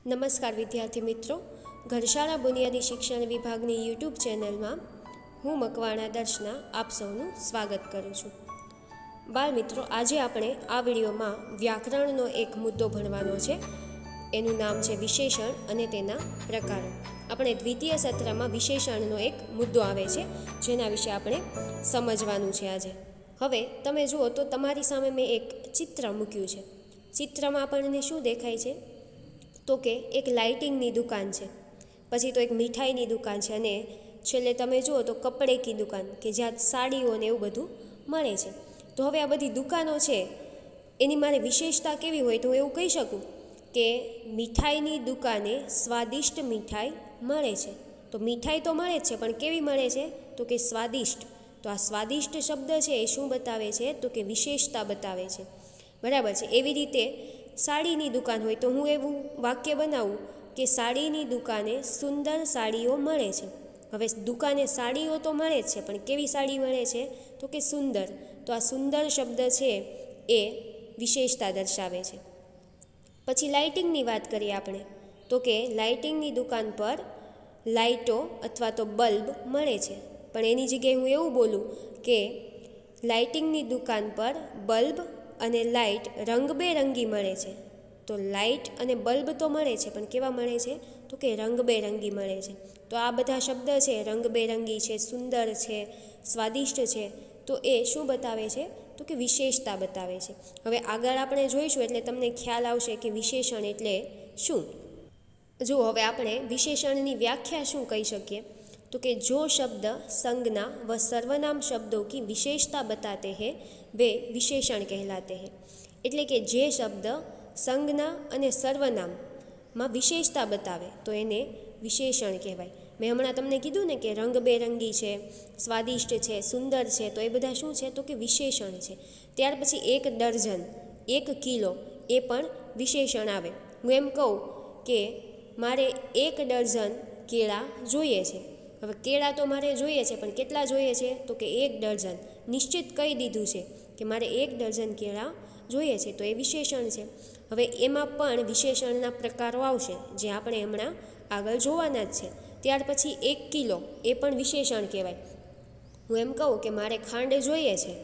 નમસ્કાર વિદ્યાર્થી મિત્રો, ઘરશાળા બુનિયાદી શિક્ષણ વિભાગની યુટ્યુબ ચેનલમાં હું મકવાણા દર્શના આપ સૌનું સ્વાગત કરું છું. બાળ મિત્રો, આજે આપણે આ વિડીયોમાં વ્યાકરણનો એક મુદ્દો ભણવાનો છે. એનું નામ છે વિશેષણ અને તેના પ્રકારો. આપણે દ્વિતીય સત્રમાં વિશેષણનો એક મુદ્દો આવે છે, જેના વિશે આપણે સમજવાનું છે આજે. હવે તમે જુઓ તો તમારી સામે મેં એક ચિત્ર મૂક્યું છે. ચિત્રમાં આપણને શું દેખાય છે? તો કે એક લાઇટિંગની દુકાન છે, પછી તો એક મીઠાઈની દુકાન છે, અને છેલ્લે તમે જુઓ તો કપડે કી દુકાન, કે જ્યાં સાડીઓ ને એવું બધું મળે છે. તો હવે આ બધી દુકાનો છે, એની મારે વિશેષતા કેવી હોય? તો હું એવું કહી શકું કે મીઠાઈની દુકાને સ્વાદિષ્ટ મીઠાઈ મળે છે. તો મીઠાઈ તો મળે જ છે, પણ કેવી મળે છે? તો કે સ્વાદિષ્ટ. તો આ સ્વાદિષ્ટ શબ્દ છે એ શું બતાવે છે? તો કે વિશેષતા બતાવે છે. બરાબર છે. એવી રીતે સાડીની દુકાન હોય તો હું એવું વાક્ય બનાવું કે સાડીની દુકાને સુંદર સાડીઓ મળે છે. હવે દુકાને સાડીઓ તો મળે જ છે, પણ કેવી સાડી મળે છે? તો કે સુંદર. તો આ સુંદર શબ્દ છે એ વિશેષતા દર્શાવે છે. પછી લાઇટિંગની વાત કરીએ આપણે, તો કે લાઇટિંગની દુકાન પર લાઇટો અથવા તો બલ્બ મળે છે. પણ એની જગ્યાએ હું એવું બોલું કે લાઇટિંગની દુકાન પર બલ્બ અને લાઇટ રંગબેરંગી મળે છે. તો લાઇટ અને બલ્બ તો મળે છે, પણ કેવા મળે છે? તો કે રંગબેરંગી મળે છે. તો આ બધા શબ્દ છે, રંગબેરંગી છે, સુંદર છે, સ્વાદિષ્ટ છે, તો એ શું બતાવે છે? તો કે વિશેષતા બતાવે છે. હવે આગળ આપણે જોઈશું એટલે તમને ખ્યાલ આવશે કે વિશેષણ એટલે શું. જો હવે આપણે વિશેષણની વ્યાખ્યા શું કહી શકીએ? तो कि जो शब्द संज्ञा व सर्वनाम शब्दों की विशेषता बताते हैं वे विशेषण कहलाते हैं. એટલે કે જે શબ્દ સંજ્ઞા અને સર્વનામ માં વિશેષતા બતાવે તો એને વિશેષણ કહેવાય. મેં હમણાં તમને કીધું ને કે રંગબેરંગી છે, સ્વાદિષ્ટ છે, સુંદર છે, તો એ બધા શું છે? તો કે વિશેષણ છે. ત્યાર પછી 1 દર્જન, 1 કિલો, એ પણ વિશેષણ આવે. હું એમ કહું કે મારે 1 ડઝન કેળા જોઈએ છે. હવે કેળા તો મારે જોઈએ છે, પણ કેટલા જોઈએ છે? તો કે 1 ડઝન. નિશ્ચિત કહી દીધું છે કે મારે 1 ડઝન કેળા જોઈએ છે, તો એ વિશેષણ છે. હવે એમાં પણ વિશેષણના પ્રકારો આવશે, જે આપણે હમણાં આગળ જોવાના જ છે. ત્યાર પછી 1 કિલો, એ પણ વિશેષણ કહેવાય. હું એમ કહું કે મારે ખાંડ જોઈએ છે,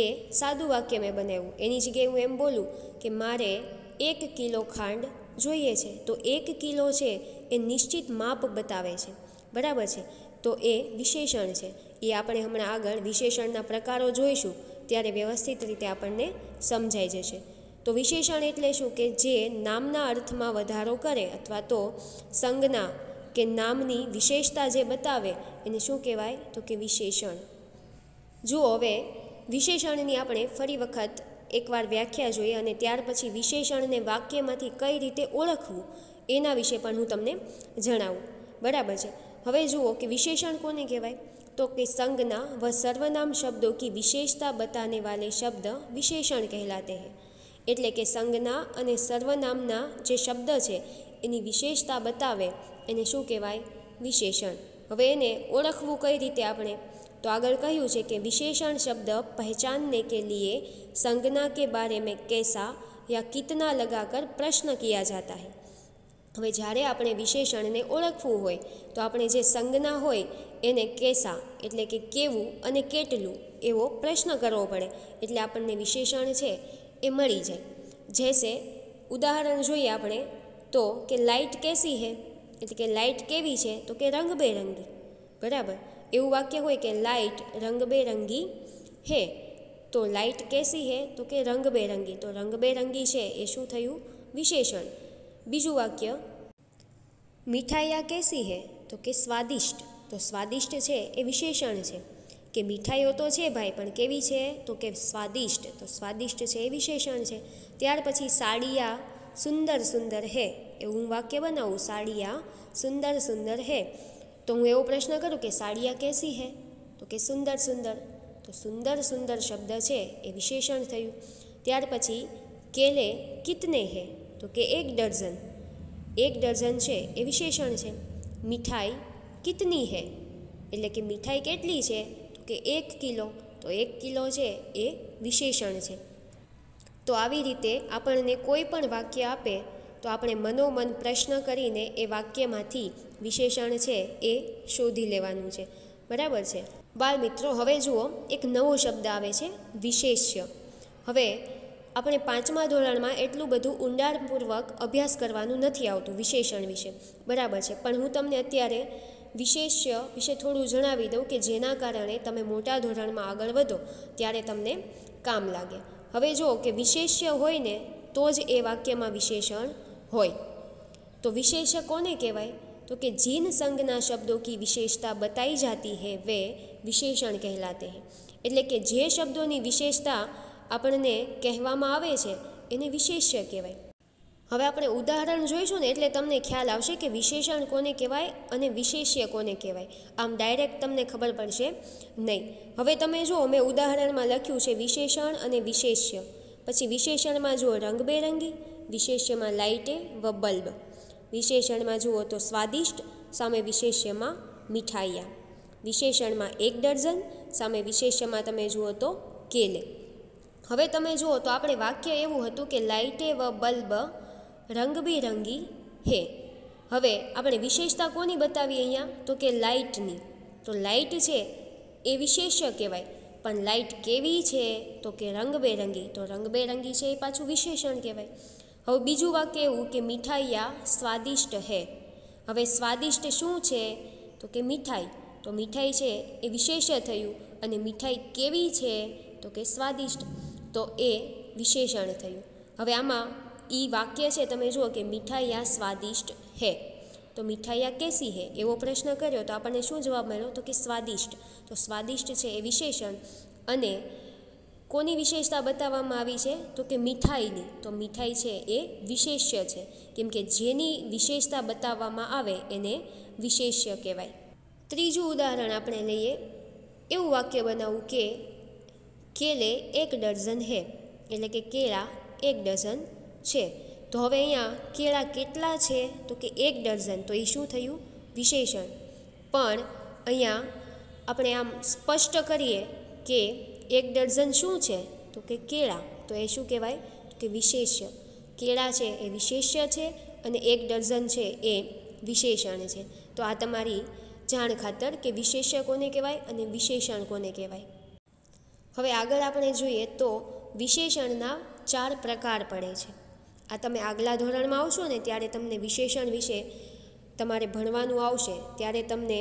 એ સાદું વાક્ય મેં બનાવ્યું. એની જગ્યાએ હું એમ બોલું કે મારે 1 કિલો ખાંડ જોઈએ છે. તો 1 કિલો છે એ નિશ્ચિત માપ બતાવે છે. બરાબર છે. તો એ વિશેષણ છે. એ આપણે હમણાં આગળ વિશેષણના પ્રકારો જોઈશું ત્યારે વ્યવસ્થિત રીતે આપણને સમજાઈ જશે. તો વિશેષણ એટલે શું? કે જે નામના અર્થમાં વધારો કરે અથવા તો સંજ્ઞા કે નામની વિશેષતા જે બતાવે એને શું કહેવાય? તો કે વિશેષણ. જુઓ, હવે વિશેષણની આપણે ફરી વખત એકવાર વ્યાખ્યા જોઈએ અને ત્યાર પછી વિશેષણને વાક્યમાંથી કઈ રીતે ઓળખવું એના વિશે પણ હું તમને જણાવું. બરાબર છે. હવે જુઓ કે વિશેષણ કોને કહેવાય? तो कि संज्ञा व सर्वनाम शब्दों की विशेषता बताने वाले शब्द विशेषण कहलाते हैं. એટલે કે સંજ્ઞા અને સર્વનામના જે શબ્દ છે એની વિશેષતા બતાવે એને શું કહેવાય? વિશેષણ. હવે એને ઓળખવું કઈ રીતે આપણે? તો આગળ કહ્યું છે કે વિશેષણ શબ્દ पहचानने के लिए संज्ञा के बारे में कैसा या कितना लगाकर प्रश्न किया जाता है. હવે જ્યારે આપણે વિશેષણને ઓળખવું હોય તો આપણે જે સંજ્ઞા હોય એને કેસા એટલે કે કેવું અને કેટલું એવો પ્રશ્ન કરવો પડે, એટલે આપણને વિશેષણ છે એ મળી જાય. જૈસે ઉદાહરણ જોઈએ આપણે તો કે લાઇટ કેસી હે, એટલે કે લાઇટ કેવી છે? તો કે રંગબેરંગી. બરાબર. એવું વાક્ય હોય કે લાઇટ રંગબેરંગી હે, તો લાઇટ કેસી હે? તો કે રંગબેરંગી. તો રંગબેરંગી છે એ શું થયું? વિશેષણ. બીજું વાક્ય, મીઠાઈયા કેસી હે? તો કે સ્વાદિષ્ટ. તો સ્વાદિષ્ટ છે એ વિશેષણ છે. કે મીઠાઈઓ તો છે ભાઈ, પણ કેવી છે? તો કે સ્વાદિષ્ટ. તો સ્વાદિષ્ટ છે એ વિશેષણ છે. ત્યાર પછી સાડિયા સુંદર સુંદર હે, એવું વાક્ય બનાવું, સાડિયા સુંદર સુંદર હે. તો હું એવો પ્રશ્ન કરું કે સાડિયા કેસી હે? તો કે સુંદર સુંદર. તો સુંદર સુંદર શબ્દ છે એ વિશેષણ થયું. ત્યાર પછી કેલે કિતને હે? તો કે 1 ડઝન. 1 ડઝન છે એ વિશેષણ છે. મીઠાઈ કિતની હે? એટલે કે મીઠાઈ કેટલી છે? તો કે 1 કિલો. તો 1 કિલો છે એ વિશેષણ છે. તો આવી રીતે આપણને કોઈ પણ વાક્ય આપે તો આપણે મનોમન પ્રશ્ન કરીને એ વાક્યમાંથી વિશેષણ છે એ શોધી લેવાનું છે, બરાબર છે બાળ મિત્રો. હવે જુઓ, એક નવો શબ્દ આવે છે વિશેષ્ય. હવે આપણે 5મા ધોરણમાં એટલું બધું ઊંડાણપૂર્વક અભ્યાસ કરવાનું નથી આવતું વિશેષણ વિશે, બરાબર છે, પણ હું તમને અત્યારે વિશેષ્ય વિશે થોડું જણાવી દઉં કે જેના કારણે તમે મોટા ધોરણમાં આગળ વધો ત્યારે તમને કામ લાગે. હવે જો કે વિશેષ્ય હોય ને તો જ એ વાક્યમાં વિશેષણ હોય. તો વિશેષ્ય કોને કહેવાય? तो कि जिन संज्ञा शब्दों की विशेषता बताई जाती है वे विशेषण कहलाते हैं. એટલે કે જે શબ્દોની વિશેષતા આપણને કહેવામાં આવે છે એને વિશેષ્ય કહેવાય. હવે આપણે ઉદાહરણ જોઈશું ને એટલે તમને ખ્યાલ આવશે કે વિશેષણ કોને કહેવાય અને વિશેષ્ય કોને કહેવાય. આમ ડાયરેક્ટ તમને ખબર પડશે નહીં. હવે તમે જુઓ, મેં ઉદાહરણમાં લખ્યું છે વિશેષણ અને વિશેષ્ય. પછી વિશેષણમાં જુઓ રંગબેરંગી, વિશેષ્યમાં લાઇટે વ બલ્બ. વિશેષણમાં જુઓ તો સ્વાદિષ્ટ, સામે વિશેષ્યમાં મીઠાઈયા. વિશેષણમાં 1 ડઝન, સામે વિશેષ્યમાં તમે જુઓ તો કેલે. હવે તમે જુઓ તો આપણે વાક્ય એવું હતું કે લાઇટે વ બલ્બ રંગબેરંગી હે. હવે આપણે વિશેષતા કોની બતાવી અહીંયા? તો કે લાઇટની. તો લાઇટ છે એ વિશેષ્ય કહેવાય, પણ લાઇટ કેવી છે? તો કે રંગબેરંગી. તો રંગબેરંગી છે એ પાછું વિશેષણ કહેવાય. હવે બીજું વાક્ય એવું કે મીઠાઈયા સ્વાદિષ્ટ હે. હવે સ્વાદિષ્ટ શું છે? તો કે મીઠાઈ. તો મીઠાઈ છે એ વિશેષ્ય થયું, અને મીઠાઈ કેવી છે? તો કે સ્વાદિષ્ટ. તો એ વિશેષણ થયું. હવે આમાં વાક્ય છે તમે જુઓ કે મીઠાઈયા સ્વાદિષ્ટ હે. તો મીઠાઈયા કેસી હે એવો પ્રશ્ન કર્યો તો આપણને શું જવાબ મળ્યો? તો કે સ્વાદિષ્ટ. તો સ્વાદિષ્ટ છે એ વિશેષણ, અને કોની વિશેષતા બતાવવામાં આવી છે? તો કે મીઠાઈની. તો મીઠાઈ છે એ વિશેષ્ય છે, કેમ કે જેની વિશેષતા બતાવવામાં આવે એને વિશેષ્ય કહેવાય. ત્રીજું ઉદાહરણ આપણે લઈએ. એવું વાક્ય બનાવવું કે કેલે 1 ડઝન હે, એટલે કે કેળા 1 ડઝન છે. તો હવે અહીંયા કેળા કેટલા છે? તો કે 1 ડઝન. તો એ શું થયું? વિશેષણ. પણ અહીંયા આપણે આમ સ્પષ્ટ કરીએ કે 1 ડઝન શું છે? તો કે કેળા. તો એ શું કહેવાય? તો કે વિશેષ્ય. કેળા છે એ વિશેષ્ય છે અને 1 ડઝન છે એ વિશેષણ છે. તો આ તમારી જાણ ખાતર કે વિશેષ્ય કોને કહેવાય અને વિશેષણ કોને કહેવાય. હવે આગળ આપણે જોઈએ તો વિશેષણના 4 પ્રકાર પડે છે. આ તમે આગલા ધોરણમાં આવશો ને ત્યારે તમને વિશેષણ વિશે તમારે ભણવાનું આવશે, ત્યારે તમને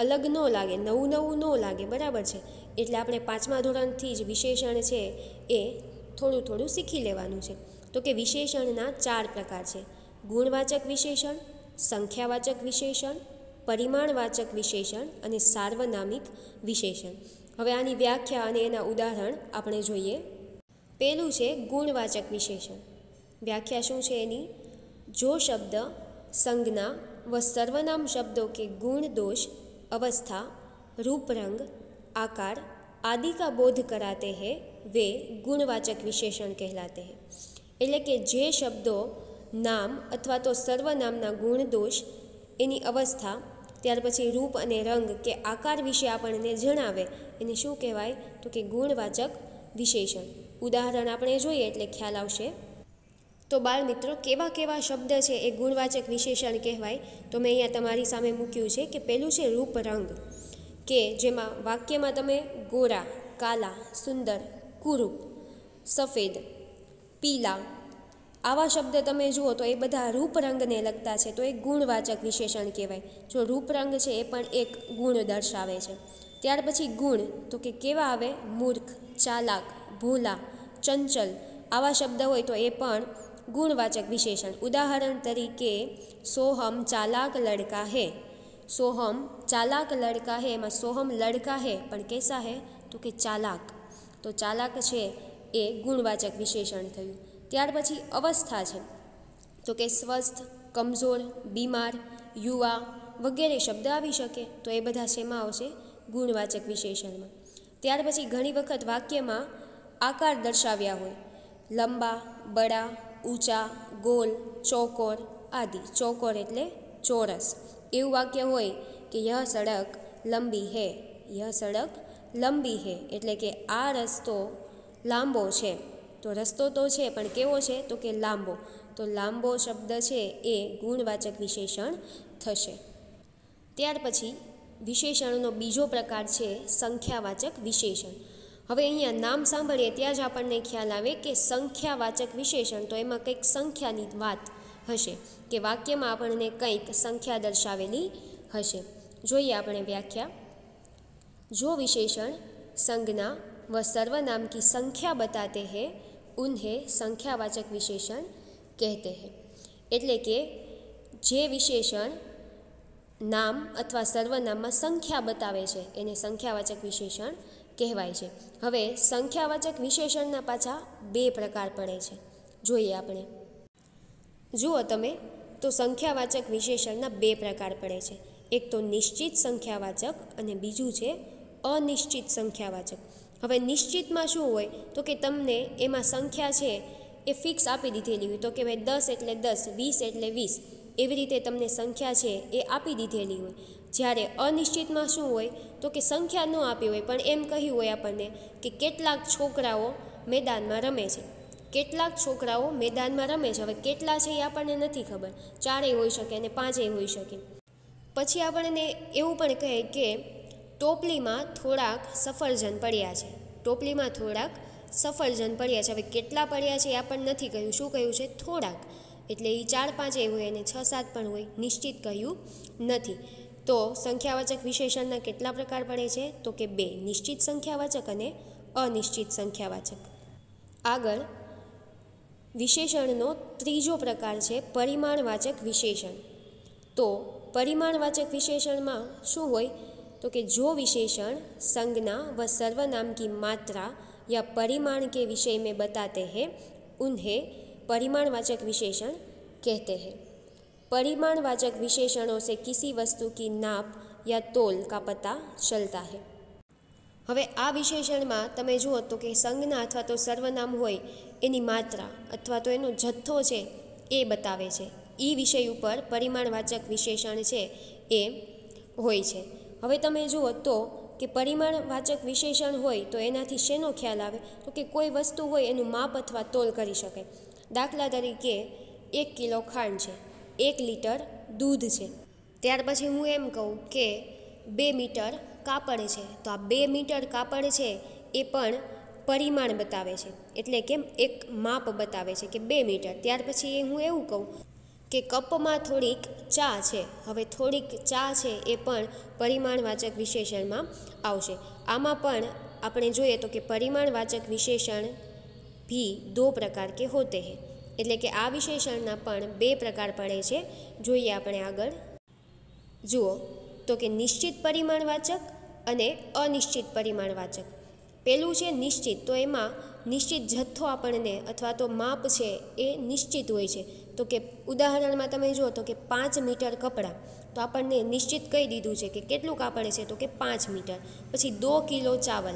અલગ ન લાગે, નવું નવું ન લાગે, બરાબર છે. એટલે આપણે 5મા ધોરણથી જ વિશેષણ છે એ થોડું થોડું શીખી લેવાનું છે. તો કે વિશેષણના 4 પ્રકાર છે: ગુણવાચક વિશેષણ, સંખ્યાવાચક વિશેષણ, પરિમાણવાચક વિશેષણ અને સાર્વનામિક વિશેષણ. હવે આની વ્યાખ્યા અને એના ઉદાહરણ આપણે જોઈએ. પહેલું છે ગુણવાચક વિશેષણ. વ્યાખ્યા શું છે એની? જો શબ્દ સંજ્ઞા व सर्वनाम शब्दों के गुण दोष अवस्था रूप रंग आकार आदि का बोध कराते हैं वे गुणवाचक विशेषण कहलाते हैं. એટલે કે જે શબ્દો નામ અથવા તો સર્વનામના ગુણ દોષ, એની અવસ્થા, ત્યાર પછી રૂપ અને રંગ કે આકાર વિશે આપણને જણાવે એને શું કહેવાય? તો કે ગુણવાચક વિશેષણ. ઉદાહરણ આપણે જોઈએ એટલે ખ્યાલ આવશે. તો બાળ મિત્રો, કેવા કેવા શબ્દ છે એ ગુણવાચક વિશેષણ કહેવાય? તો મેં અહીંયા તમારી સામે મૂક્યું છે કે પહેલું છે રૂપ રંગ, કે જેમાં વાક્યમાં તમે ગોરા, કાલા, સુંદર, કુરૂપ, સફેદ, પીલા આવા શબ્દ તમે જુઓ તો એ બધા રૂપ રંગને લગતા છે, તો એ ગુણવાચક વિશેષણ કહેવાય. જો રૂપ રંગ છે એ પણ એક ગુણ દર્શાવે છે. ત્યાર પછી ગુણ, તો કે કેવા આવે? મૂર્ખ, ચાલાક, ભોલા, ચંચલ આવા શબ્દ હોય તો એ પણ ગુણવાચક વિશેષણ. ઉદાહરણ તરીકે સોહમ ચાલાક લડકા હે. સોહમ ચાલાક લડકા હે, એમાં સોહમ લડકા હે પણ કેસા હે? તો કે ચાલાક. તો ચાલાક છે એ ગુણવાચક વિશેષણ થયું. ત્યાર પછી અવસ્થા છે, તો કે સ્વસ્થ, કમજોર, બીમાર, યુવા વગેરે શબ્દ આવી શકે. તો એ બધા શેમાં આવશે? ગુણવાચક વિશેષણમાં. ત્યાર પછી ઘણી વખત વાક્યમાં આકાર દર્શાવ્યા હોય, લંબા, બડા, ઊંચા, ગોલ, ચોકોર આદિ. ચોકોર એટલે ચોરસ. એવું વાક્ય હોય કે યહ સડક લંબી હે. યહ સડક લંબી હે એટલે કે આ રસ્તો લાંબો છે. તો રસ્તો તો છે પણ કેવો છે? તો કે લાંબો. તો લાંબો શબ્દ છે એ ગુણવાચક વિશેષણ થશે। ત્યાર પછી વિશેષણનો બીજો પ્રકાર છે સંખ્યાવાચક વિશેષણ। હવે અહીંયા નામ સાંભળીએ ત્યાં જ આપણને ખ્યાલ આવે કે સંખ્યાવાચક વિશેષણ તો એમાં કંઈક સંખ્યાની વાત હશે કે વાક્યમાં આપણને કંઈક સંખ્યા દર્શાવેલી હશે। જોઈએ આપણે વ્યાખ્યા। जो विशेषण संज्ञा व सर्वनाम की संख्या बताते हैं उन्हें संख्यावाचक विशेषण कहते हैं। એટલે કે જે વિશેષણ નામ અથવા સર્વનામમાં સંખ્યા બતાવે છે એને સંખ્યાવાચક વિશેષણ કહેવાય છે। હવે સંખ્યાવાચક વિશેષણના પાછા બે પ્રકાર પડે છે, જોઈએ આપણે। જુઓ તમે તો સંખ્યાવાચક વિશેષણના બે પ્રકાર પડે છે, એક તો નિશ્ચિત સંખ્યાવાચક અને બીજું છે અનિશ્ચિત સંખ્યાવાચક। હવે નિશ્ચિતમાં શું હોય તો કે તમને એમાં સંખ્યા છે એ ફિક્સ આપી દીધેલી હોય, તો કે ભાઈ 10 એટલે 10, 20 એટલે 20, એવી રીતે તમને સંખ્યા છે એ આપી દીધેલી હોય। જ્યારે અનિશ્ચિતમાં શું હોય તો કે સંખ્યા ન આપી હોય પણ એમ કહ્યું હોય આપણને કે કેટલાક છોકરાઓ મેદાનમાં રમે છે, કેટલાક છોકરાઓ મેદાનમાં રમે છે। હવે કેટલા છે એ આપણને નથી ખબર, 4 હોઈ શકે અને 5 હોઈ શકે। પછી આપણને એવું પણ કહે કે ટોપલીમાં થોડાક સફરજન પડ્યા છે, ટોપલીમાં થોડાક સફરજન પડ્યા છે। હવે કેટલા પડ્યા છે એ આપણને નથી કહ્યું, શું કહ્યું છે? થોડાક, એટલે એ 4-5 હોય અને 6-7 પણ હોય, નિશ્ચિત કહ્યું નથી। તો સંખ્યાવાચક વિશેષણના કેટલા પ્રકાર પડે છે તો કે બે, નિશ્ચિત સંખ્યાવાચક અને અનિશ્ચિત સંખ્યાવાચક। આગળ વિશેષણનો ત્રીજો પ્રકાર છે પરિમાણવાચક વિશેષણ। તો परिमाणवाचक विशेषण में शू होय तो कि जो विशेषण संज्ञा व सर्वनाम की मात्रा या परिमाण के विषय में बताते हैं उन्हें परिमाणवाचक विशेषण कहते हैं। परिमाणवाचक विशेषणों से किसी वस्तु की नाप या तोल का पता चलता है। हवे आ विशेषण में तमे जुओ तो कि संज्ञा अथवा तो सर्वनाम होय एनी मात्रा अथवा तो एनो जत्थो छे ए बतावे छे। ई विषय पर परिमाणवाचक विशेषण है ए होय छे। हवे तमे जुओ तो कि परिमाणवाचक विशेषण होय तो एनाथी शेनो ख्याल आवे तो कि कोई वस्तु होय एनुं माप अथवा तोल करी शके। दाखला तरीके 1 किलो खांड छे, 1 लीटर दूध छे, त्यार पछी हूँ एम कहूँ कि 2 मीटर कापड़ है तो आ 2 मीटर कापड़ है ए पण परिमाण बतावे छे, एटले के एक माप बतावे छे कि 2 मीटर। त्यार पछी हूँ एवुं कहूँ कि कप में थोड़ीक चा है, हवे थोड़ीक चा है ए पण परिमाणवाचक विशेषण में आवशे। आमां पण आपणे जोईए तो कि परिमाणवाचक विशेषण भी 2 प्रकार के होते हैं, एटले कि आ विशेषणना पण 2 प्रकार पड़े छे। जोईए आपणे आगळ जुओ तो कि निश्चित परिमाणवाचक अने अनिश्चित परिमाणवाचक। पेलुं छे निश्चित, तो एमां निश्चित जत्थो आपणने अथवा तो माप है ए निश्चित होय छे। तो कि उदाहरण में तमे जुओ तो कि 5 मीटर कपड़ा तो आपणे निश्चित कही दीधुं छे कि केटलुं कापड़ है तो कि 5 मीटर। पछी 2 किलो चावल,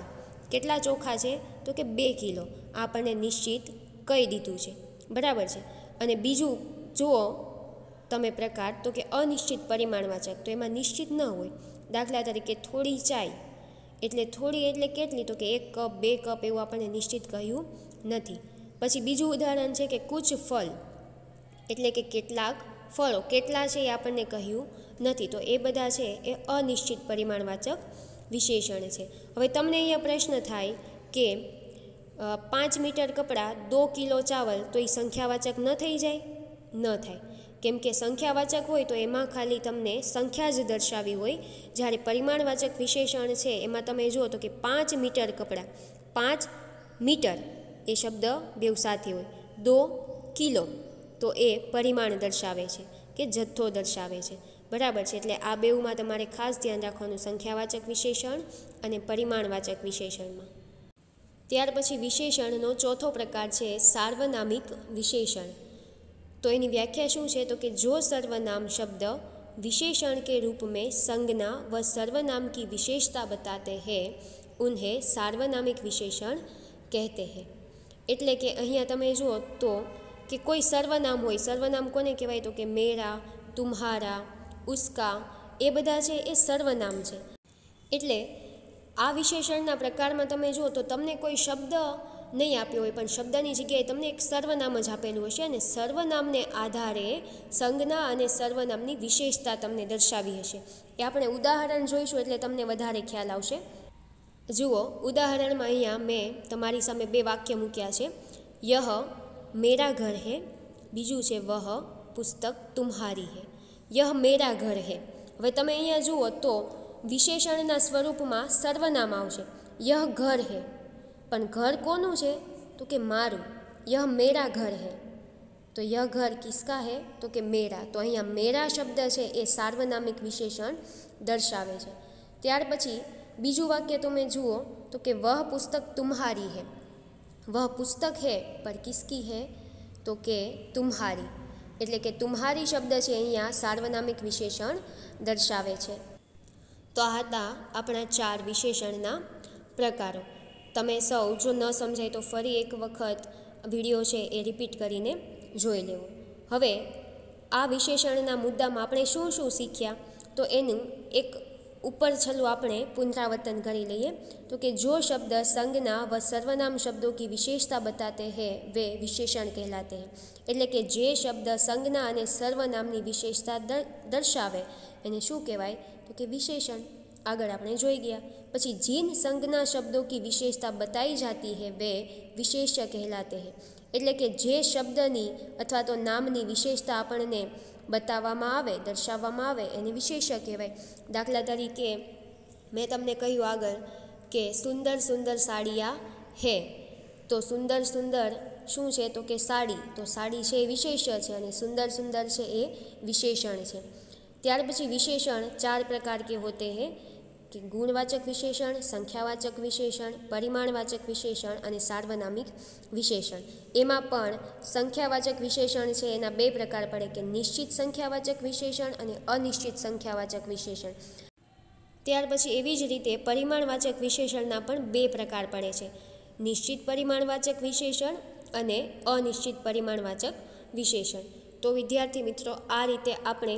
केटला चोखा है तो कि 2 किलो, आपणे निश्चित कही दीधुं छे, बराबर है। अने बीजुं जुओ तमे प्रकार तो कि अनिश्चित परिमाणवाचक, तो एमां निश्चित न होय। दाखला तरीके थोड़ी चाय एटले थोड़ी एटले केटली तो कि 1 कप 2 कप एवुं आपणे निश्चित कह्युं नथी। पछी बीजुं उदाहरण है कि कुछ फल एटले कि केटलाक फळो, केटला छे ए आपणने कह्युं नथी, तो ए बधा छे ए अनिश्चित परिमाणवाचक विशेषण छे। हवे तमने अहींया प्रश्न थाय कि 5 मीटर कपड़ा 2 किलो चावल तो ए संख्यावाचक न थई जाय? न थाय, केम के संख्यावाचक होय तो एमां खाली तमने संख्या ज दर्शावी होय, ज्यारे परिमाणवाचक विशेषण छे एमां तमे जुओ तो कि 5 मीटर कपड़ा, 5 मीटर ए शब्द बेव साथे होय, 2 किलो तो ए परिमाण दर्शावे छे कि जत्थो दर्शावे छे, बराबर है। एटले आ बेवमां तमारे खास ध्यान राखवानुं संख्यावाचक विशेषण अने परिमाणवाचक विशेषण में। त्यार पछी विशेषणनो चौथो प्रकार है सार्वनामिक विशेषण। तो एनी व्याख्या शुं छे तो कि जो सर्वनाम शब्द विशेषण के रूप में संज्ञा व सर्वनाम की विशेषता बताते हैं उन्हें सार्वनामिक विशेषण कहते हैं। एटले कि अहींया तमे जुओ तो कि कोई सर्वनाम होय, सर्वनाम कोने कहेवाय तो कि मेरा, तुम्हारा, उसका, ए बधा छे ए सर्वनाम छे। एटले आ विशेषणना प्रकार में तमे जुओ तो तमने कोई शब्द નહીં આપ્યો હોય પણ શબ્દની જગ્યાએ તમને એક સર્વનામ જ આપેલું હશે અને સર્વનામને આધારે સંજ્ઞા અને સર્વનામની વિશેષતા તમને દર્શાવી હશે. એ આપણે ઉદાહરણ જોઈશું એટલે તમને વધારે ખ્યાલ આવશે. જુઓ, ઉદાહરણમાં અહીંયા મેં તમારી સામે 2 વાક્ય મૂક્યા છે. યહ મેરા ઘર હે, બીજું છે વહ પુસ્તક તુમ્હારી હે. યહ મેરા ઘર હે. હવે તમે અહીંયા જુઓ તો વિશેષણના સ્વરૂપમાં સર્વનામ આવશે. યહ ઘર હે, પણ ઘર કોનું છે? તો કે મારું. યહ મેરા ઘર હે, તો યહ ઘર કિસકા હે? તો કે મેરા. તો અહીંયા મેરા શબ્દ છે એ સાર્વનામિક વિશેષણ દર્શાવે છે. ત્યાર પછી બીજું વાક્ય તમે જુઓ તો કે વહ પુસ્તક તુમ્હારી હે. વહ પુસ્તક હે પર કિસકી હે? તો કે તુમ્હારી. એટલે કે તુમ્હારી શબ્દ છે અહીંયા સાર્વનામિક વિશેષણ દર્શાવે છે. તો આ હતા આપણા 4 વિશેષણના પ્રકારો. તમે સૌ જો ન સમજાય તો ફરી એક વખત વિડીયો છે એ રિપીટ કરીને જોઈ લેવો. હવે આ વિશેષણના મુદ્દામાં આપણે શું શું શીખ્યા તો એનું એક ઉપર છેલ્લું આપણે પુનરાવર્તન કરી લઈએ. તો કે જો શબ્દ संज्ञा व सर्वनाम शब्दों की विशेषता बताते हैं वे विशेषण कहलाते हैं. એટલે કે જે શબ્દ સંજ્ઞા અને સર્વનામની વિશેષતા દર્શાવે એને શું કહેવાય? તો કે વિશેષણ. આગળ આપણે જોઈ ગયા. પછી जिन संज्ञा शब्दों की विशेषता बताई जाती है वे विशेष्य कहलाते हैं. એટલે કે જે શબ્દની અથવા તો નામની વિશેષતા આપણને બતાવવામાં આવે, દર્શાવવામાં આવે એને વિશેષ્ય કહેવાય. દાખલા તરીકે મેં તમને કહ્યું આગળ કે સુંદર સુંદર સાડિયા હે, તો સુંદર સુંદર શું છે? તો કે સાડી. તો સાડી છે એ વિશેષ્ય છે અને સુંદર સુંદર છે એ વિશેષણ છે. ત્યાર પછી વિશેષણ 4 प्रकार के होते हैं कि गुणवाचक विशेषण, संख्यावाचक विशेषण, परिमाणवाचक विशेषण અને સાર્વનામિક વિશેષણ. એમાં પણ સંખ્યાવાચક વિશેષણ છે એના 2 પ્રકાર પડે કે નિશ્ચિત સંખ્યાવાચક વિશેષણ અને અનિશ્ચિત સંખ્યાવાચક વિશેષણ. ત્યાર પછી એવી જ રીતે પરિમાણવાચક વિશેષણના પણ 2 પ્રકાર પડે છે, નિશ્ચિત પરિમાણવાચક વિશેષણ અને અનિશ્ચિત પરિમાણવાચક વિશેષણ. તો વિદ્યાર્થી મિત્રો, આ રીતે આપણે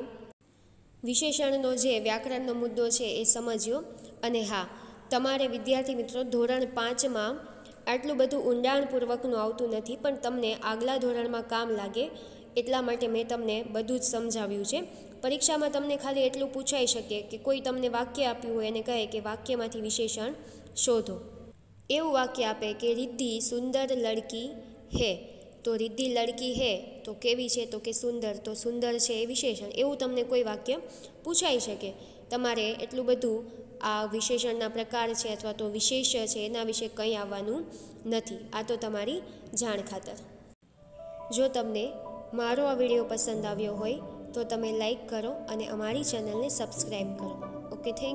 વિશેષણનો જે વ્યાકરણનો મુદ્દો છે એ સમજ્યો. અને હા, તમારે વિદ્યાર્થી મિત્રો ધોરણ 5માં આટલું બધું ઊંડાણપૂર્વકનું આવતું નથી, પણ તમને આગલા ધોરણમાં કામ લાગે એટલા માટે મેં તમને બધું જ સમજાવ્યું છે. પરીક્ષામાં તમને ખાલી એટલું પૂછાઈ શકે કે કોઈ તમને વાક્ય આપ્યું હોય અને કહે કે વાક્યમાંથી વિશેષણ શોધો. એવું વાક્ય આપે કે રિદ્ધિ સુંદર લડકી હે, તો રિદ્ધિ લડકી હે તો કેવી છે? તો કે સુંદર. તો સુંદર છે એ વિશેષણ. એવું તમને કોઈ વાક્ય પૂછાઈ શકે. તમારે એટલું બધું આ વિશેષણના પ્રકાર છે અથવા તો વિશેષ્ય છે એના વિશે કંઈ આવવાનું નથી. આ તો તમારી જાણ ખાતર. જો તમને મારો આ વિડીયો પસંદ આવ્યો હોય તો તમે લાઈક કરો અને અમારી ચેનલને સબસ્ક્રાઈબ કરો. Okay, thank you.